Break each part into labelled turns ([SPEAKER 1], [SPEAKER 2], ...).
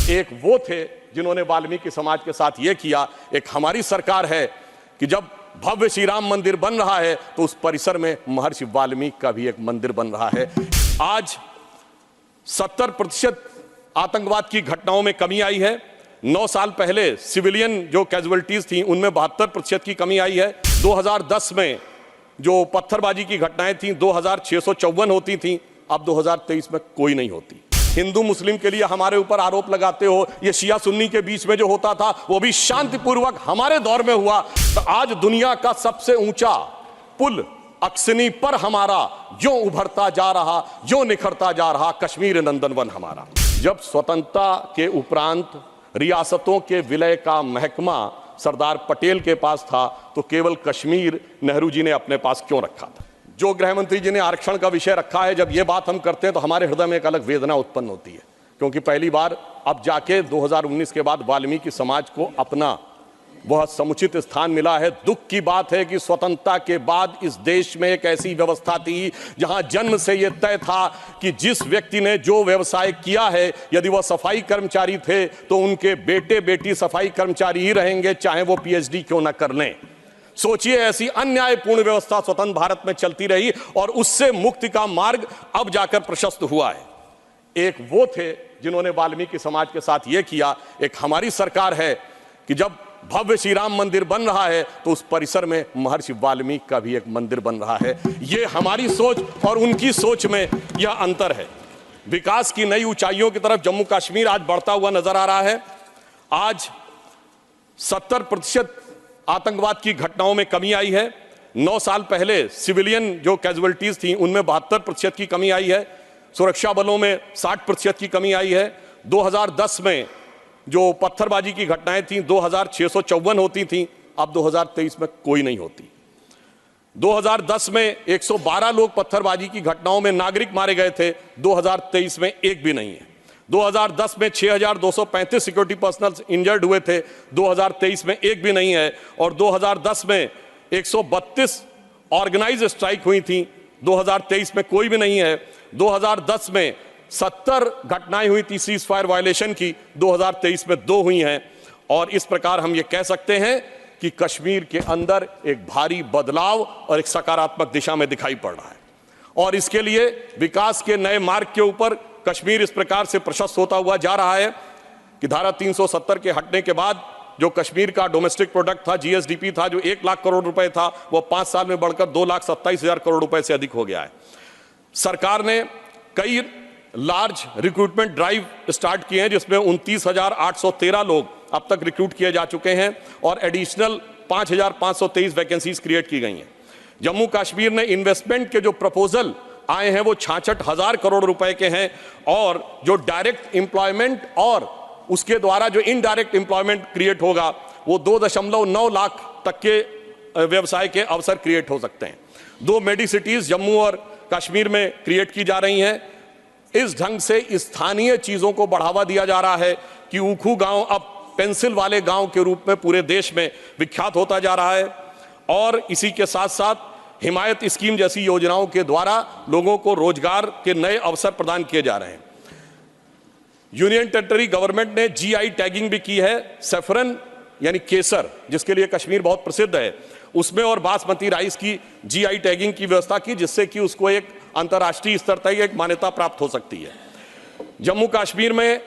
[SPEAKER 1] एक वो थे जिन्होंने वाल्मीकि समाज के साथ ये किया। एक हमारी सरकार है कि जब भव्य श्री राम मंदिर बन रहा है तो उस परिसर में महर्षि वाल्मीकि का भी एक मंदिर बन रहा है। आज 70% आतंकवाद की घटनाओं में कमी आई है। 9 साल पहले सिविलियन जो कैजुअलिटीज थी उनमें 72% की कमी आई है। 2010 में जो पत्थरबाजी की घटनाएं थी 2654 होती थी, अब 2023 में कोई नहीं होती। हिंदू मुस्लिम के लिए हमारे ऊपर आरोप लगाते हो, ये शिया सुन्नी के बीच में जो होता था वो भी शांतिपूर्वक हमारे दौर में हुआ। तो आज दुनिया का सबसे ऊंचा पुल अक्सनी पर हमारा जो उभरता जा रहा, जो निखरता जा रहा कश्मीर नंदनवन हमारा। जब स्वतंत्रता के उपरांत रियासतों के विलय का महकमा सरदार पटेल के पास था तो केवल कश्मीर नेहरू जी ने अपने पास क्यों रखा था? जो गृह मंत्री जी ने आरक्षण का विषय रखा है, जब ये बात हम करते हैं तो हमारे हृदय में एक अलग वेदना उत्पन्न होती है, क्योंकि पहली बार अब जाके 2019 के बाद वाल्मीकि समाज को अपना वह समुचित स्थान मिला है। दुख की बात है कि स्वतंत्रता के बाद इस देश में एक ऐसी व्यवस्था थी जहां जन्म से यह तय था कि जिस व्यक्ति ने जो व्यवसाय किया है, यदि वह सफाई कर्मचारी थे तो उनके बेटे बेटी सफाई कर्मचारी ही रहेंगे, चाहे वो पीएचडी क्यों ना कर लें। सोचिए, ऐसी अन्यायपूर्ण व्यवस्था स्वतंत्र भारत में चलती रही और उससे मुक्ति का मार्ग अब जाकर प्रशस्त हुआ है। एक वो थे जिन्होंने वाल्मीकि समाज के साथ ये किया। एक हमारी सरकार है कि जब भव्य श्री राम मंदिर बन रहा है तो उस परिसर में महर्षि वाल्मीकि का भी एक मंदिर बन रहा है। ये हमारी सोच और उनकी सोच में यह अंतर है। विकास की नई ऊंचाइयों की तरफ जम्मू कश्मीर आज बढ़ता हुआ नजर आ रहा है। आज 70% आतंकवाद की घटनाओं में कमी आई है। 9 साल पहले सिविलियन जो कैजुअलिटीज थी उनमें 72% की कमी आई है। सुरक्षा बलों में 60% की कमी आई है। 2010 में जो पत्थरबाजी की घटनाएं थी 2654 होती थी, अब 2023 में कोई नहीं होती। 2010 में 112 लोग पत्थरबाजी की घटनाओं में नागरिक मारे गए थे, 2023 में एक भी नहीं है। 2010 में 6235 सिक्योरिटी पर्सनल इंजर्ड हुए थे, 2023 में एक भी नहीं है। और 2010 में 132 ऑर्गेनाइज स्ट्राइक हुई थी, 2023 में कोई भी नहीं है। 2010 में 70 घटनाएं हुई थी सीज फायर वायलेशन की, 2023 में 2 हुई हैं। और इस प्रकार हम ये कह सकते हैं कि कश्मीर के अंदर एक भारी बदलाव और एक सकारात्मक दिशा में दिखाई पड़ रहा है। और इसके लिए विकास के नए मार्ग के ऊपर कश्मीर इस प्रकार से प्रशस्त होता हुआ जा रहा है कि धारा 370 के हटने के बाद जो कश्मीर का डोमेस्टिक प्रोडक्ट था, जीएसडीपी था, जो 1 लाख करोड़ रुपए था, वो 5 साल में बढ़कर 2,27,000 करोड़ रुपए से अधिक हो गया है। सरकार ने कई लार्ज रिक्रूटमेंट ड्राइव स्टार्ट किए हैं जिसमें 29,813 लोग अब तक रिक्रूट किए जा चुके हैं और एडिशनल 5,523 वैकेंसीज क्रिएट की गई हैं। जम्मू कश्मीर ने इन्वेस्टमेंट के जो प्रपोजल आए हैं वो 66,000 करोड़ रुपए के हैं और जो डायरेक्ट एम्प्लॉयमेंट और उसके द्वारा जो इनडायरेक्ट एम्प्लॉयमेंट क्रिएट होगा वो 2.9 लाख तक के व्यवसाय के अवसर क्रिएट हो सकते हैं। 2 मेडी सिटीज जम्मू और कश्मीर में क्रिएट की जा रही हैं। इस ढंग से स्थानीय चीजों को बढ़ावा दिया जा रहा है कि ऊखू गांव अब पेंसिल वाले गांव के रूप में पूरे देश में विख्यात होता जा रहा है। और इसी के साथ साथ हिमायत स्कीम जैसी योजनाओं के द्वारा लोगों को रोजगार के नए अवसर प्रदान किए जा रहे हैं। यूनियन टेरिटरी गवर्नमेंट ने जीआई टैगिंग भी की है। सैफरन यानी केसर, जिसके लिए कश्मीर बहुत प्रसिद्ध है, उसमें और बासमती राइस की जीआई टैगिंग की व्यवस्था की, जिससे कि उसको एक अंतर्राष्ट्रीय स्तर तक एक मान्यता प्राप्त हो सकती है। जम्मू कश्मीर में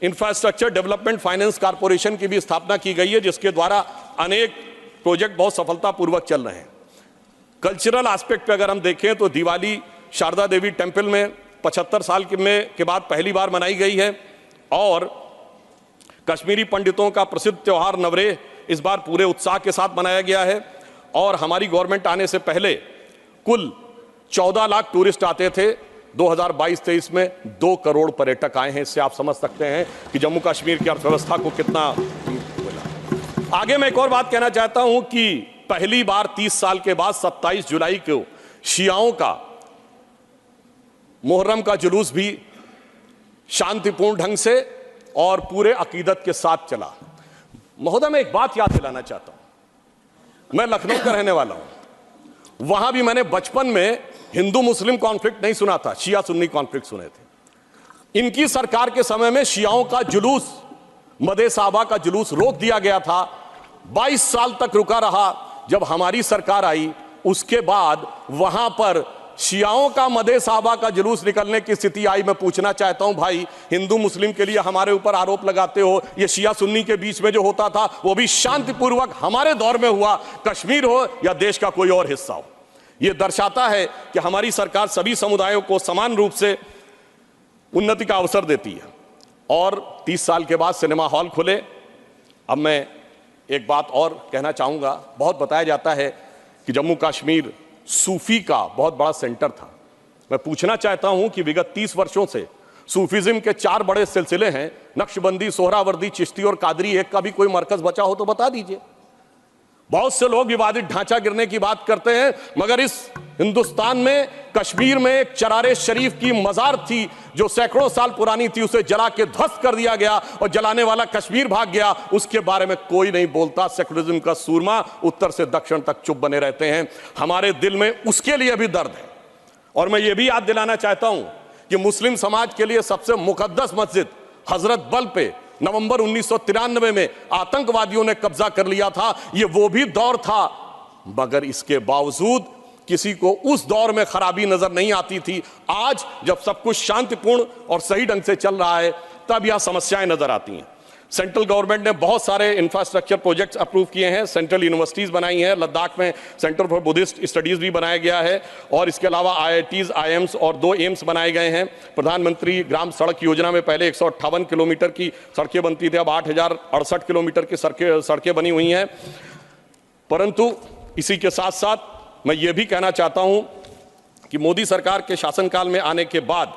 [SPEAKER 1] इंफ्रास्ट्रक्चर डेवलपमेंट फाइनेंस कॉर्पोरेशन की भी स्थापना की गई है, जिसके द्वारा अनेक प्रोजेक्ट बहुत सफलतापूर्वक चल रहे हैं। कल्चरल एस्पेक्ट पे अगर हम देखें तो दिवाली शारदा देवी टेम्पल में 75 साल के बाद पहली बार मनाई गई है और कश्मीरी पंडितों का प्रसिद्ध त्यौहार नवरेह इस बार पूरे उत्साह के साथ मनाया गया है। और हमारी गवर्नमेंट आने से पहले कुल 14 लाख टूरिस्ट आते थे, 2022-23 में 2 करोड़ पर्यटक आए हैं। इससे आप समझ सकते हैं कि जम्मू कश्मीर की अर्थव्यवस्था को कितना मिला। आगे मैं एक और बात कहना चाहता हूं कि पहली बार 30 साल के बाद 27 जुलाई को शियाओं का मुहर्रम का जुलूस भी शांतिपूर्ण ढंग से और पूरे अकीदत के साथ चला। महोदय, मैं एक बात याद दिलाना चाहता हूं, मैं लखनऊ का रहने वाला हूं। वहां भी मैंने बचपन में हिंदू मुस्लिम कॉन्फ्लिक्ट नहीं सुना था, शिया सुन्नी कॉन्फ्लिक्ट सुने थे। इनकी सरकार के समय में शियाओं का जुलूस, मदे साहबा का जुलूस रोक दिया गया था। 22 साल तक रुका रहा। जब हमारी सरकार आई उसके बाद वहां पर शियाओं का मदे साहबा का जुलूस निकलने की स्थिति आई। मैं पूछना चाहता हूं भाई, हिंदू मुस्लिम के लिए हमारे ऊपर आरोप लगाते हो, ये शिया सुन्नी के बीच में जो होता था वो भी शांतिपूर्वक हमारे दौर में हुआ, कश्मीर हो या देश का कोई और हिस्सा हो। यह दर्शाता है कि हमारी सरकार सभी समुदायों को समान रूप से उन्नति का अवसर देती है। और 30 साल के बाद सिनेमा हॉल खुले। अब मैं एक बात और कहना चाहूंगा, बहुत बताया जाता है कि जम्मू कश्मीर सूफी का बहुत बड़ा सेंटर था। मैं पूछना चाहता हूं कि विगत 30 वर्षों से सूफीज्म के 4 बड़े सिलसिले हैं, नक्शबंदी, सोहरावर्दी, चिश्ती और कादरी, एक का भी कोई मरकज बचा हो तो बता दीजिए। बहुत से लोग विवादित ढांचा गिरने की बात करते हैं, मगर इस हिंदुस्तान में कश्मीर में एक चरारे शरीफ की मजार थी जो सैकड़ों साल पुरानी थी, उसे जला के ध्वस्त कर दिया गया और जलाने वाला कश्मीर भाग गया। उसके बारे में कोई नहीं बोलता। सेकुलरिज्म का सूरमा उत्तर से दक्षिण तक चुप बने रहते हैं। हमारे दिल में उसके लिए भी दर्द है। और मैं ये भी याद दिलाना चाहता हूं कि मुस्लिम समाज के लिए सबसे मुकद्दस मस्जिद हजरत बल पे नवंबर 1993 में आतंकवादियों ने कब्जा कर लिया था। ये वो भी दौर था, मगर इसके बावजूद किसी को उस दौर में खराबी नजर नहीं आती थी। आज जब सब कुछ शांतिपूर्ण और सही ढंग से चल रहा है तब यह समस्याएं नजर आती हैं। सेंट्रल गवर्नमेंट ने बहुत सारे इंफ्रास्ट्रक्चर प्रोजेक्ट्स अप्रूव किए हैं, सेंट्रल यूनिवर्सिटीज बनाई हैं, लद्दाख में सेंटर फॉर बुद्धिस्ट स्टडीज भी बनाया गया है, और इसके अलावा IITs, IIMs और 2 एम्स बनाए गए हैं। प्रधानमंत्री ग्राम सड़क योजना में पहले 158 किलोमीटर की सड़कें बनती थी, अब 8068 किलोमीटर की सड़कें बनी हुई हैं। परंतु इसी के साथ साथ मैं ये भी कहना चाहता हूं कि मोदी सरकार के शासनकाल में आने के बाद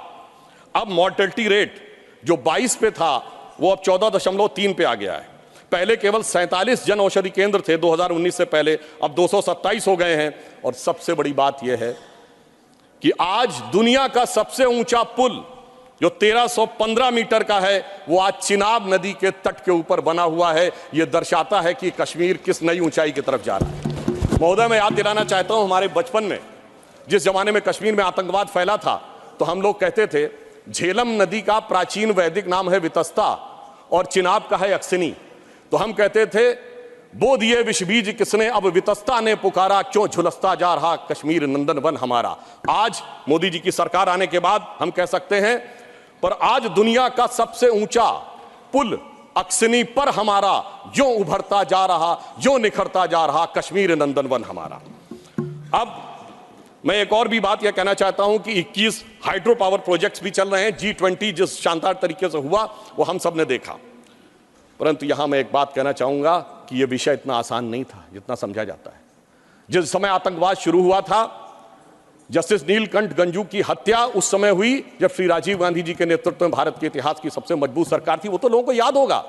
[SPEAKER 1] अब मॉर्टेलिटी रेट जो 22 पे था वो अब 14.3 पे आ गया है। पहले केवल 47 जन औषधि केंद्र थे 2019 से पहले, अब 227 हो गए हैं। और सबसे बड़ी बात यह है कि आज दुनिया का सबसे ऊंचा पुल जो 1315 मीटर का है वो आज चिनाब नदी के तट के ऊपर बना हुआ है। यह दर्शाता है कि कश्मीर किस नई ऊंचाई की तरफ जा रहा है। महोदय, मैं याद दिलाना चाहता हूं, हमारे बचपन में जिस जमाने में कश्मीर में आतंकवाद फैला था तो हम लोग कहते थे झेलम नदी का प्राचीन वैदिक नाम है वितस्ता और चिनाब का है अक्सिनी। तो हम कहते थे बो दिए विष बीज किसने, अब वितस्ता ने पुकारा, क्यों झुलसता जा रहा कश्मीर नंदन वन हमारा। आज मोदी जी की सरकार आने के बाद हम कह सकते हैं, पर आज दुनिया का सबसे ऊंचा पुल अक्सिनी पर हमारा जो उभरता जा रहा, जो निखरता जा रहा कश्मीर नंदन वन हमारा। अब मैं एक और भी बात यह कहना चाहता हूं कि 21 हाइड्रो पावर प्रोजेक्ट्स भी चल रहे हैं। G20 जिस शानदार तरीके से हुआ वो हम सब ने देखा। परंतु यहां मैं एक बात कहना चाहूंगा कि यह विषय इतना आसान नहीं था जितना समझा जाता है। जिस समय आतंकवाद शुरू हुआ था, जस्टिस नीलकंठ गंजू की हत्या उस समय हुई जब श्री राजीव गांधी जी के नेतृत्व में भारत के इतिहास की सबसे मजबूत सरकार थी। वो तो लोगों को याद होगा,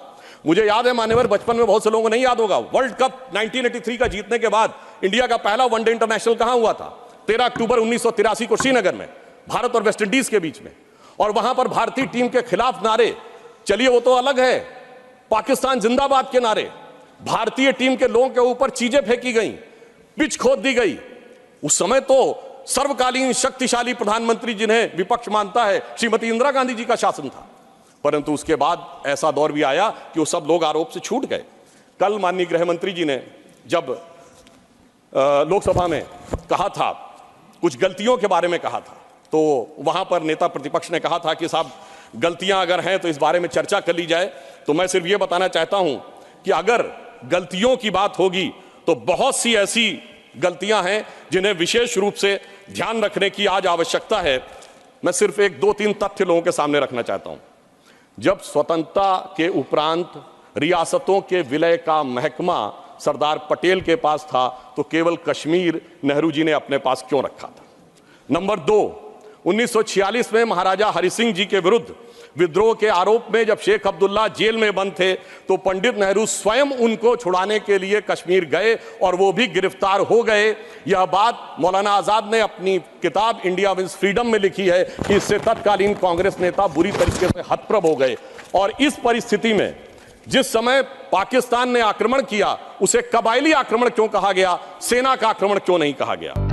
[SPEAKER 1] मुझे याद है मान्यवर, बचपन में बहुत से लोगों को नहीं याद होगा। वर्ल्ड कप 1983 का जीतने के बाद इंडिया का पहला वनडे इंटरनेशनल कहां हुआ था? 13 अक्टूबर 1983 को श्रीनगर में, भारत और वेस्ट इंडीज के बीच में। और वहां पर भारतीय टीम के खिलाफ नारे, चलिए वो तो अलग है, पाकिस्तान जिंदाबाद के नारे, भारतीय टीम के लोगों के ऊपर चीजें फेंकी गई, पिच खोद दी गई। उस समय तो सर्वकालीन शक्तिशाली प्रधानमंत्री जिन्हें विपक्ष मानता है श्रीमती इंदिरा गांधी जी का शासन था। परंतु उसके बाद ऐसा दौर भी आया कि वो सब लोग आरोप से छूट गए। कल माननीय गृह मंत्री जी ने जब लोकसभा में कहा था, कुछ गलतियों के बारे में कहा था, तो वहां पर नेता प्रतिपक्ष ने कहा था कि साहब गलतियां अगर हैं तो इस बारे में चर्चा कर ली जाए। तो मैं सिर्फ ये बताना चाहता हूं कि अगर गलतियों की बात होगी तो बहुत सी ऐसी गलतियां हैं जिन्हें विशेष रूप से ध्यान रखने की आज आवश्यकता है। मैं सिर्फ 1-2-3 तथ्य लोगों के सामने रखना चाहता हूं। जब स्वतंत्रता के उपरांत रियासतों के विलय का महकमा सरदार पटेल के पास था तो केवल कश्मीर नेहरू जी ने अपने पास क्यों रखा था? नंबर 2, 1946 में महाराजा हरि सिंह जी के विरुद्ध विद्रोह के आरोप में जब शेख अब्दुल्ला जेल में बंद थे तो पंडित नेहरू स्वयं उनको छुड़ाने के लिए कश्मीर गए और वो भी गिरफ्तार हो गए। यह बात मौलाना आजाद ने अपनी किताब इंडिया विंस फ्रीडम में लिखी है कि इससे तत्कालीन कांग्रेस नेता बुरी तरीके से हतप्रभ हो गए। और इस परिस्थिति में जिस समय पाकिस्तान ने आक्रमण किया उसे कबायली आक्रमण क्यों कहा गया, सेना का आक्रमण क्यों नहीं कहा गया?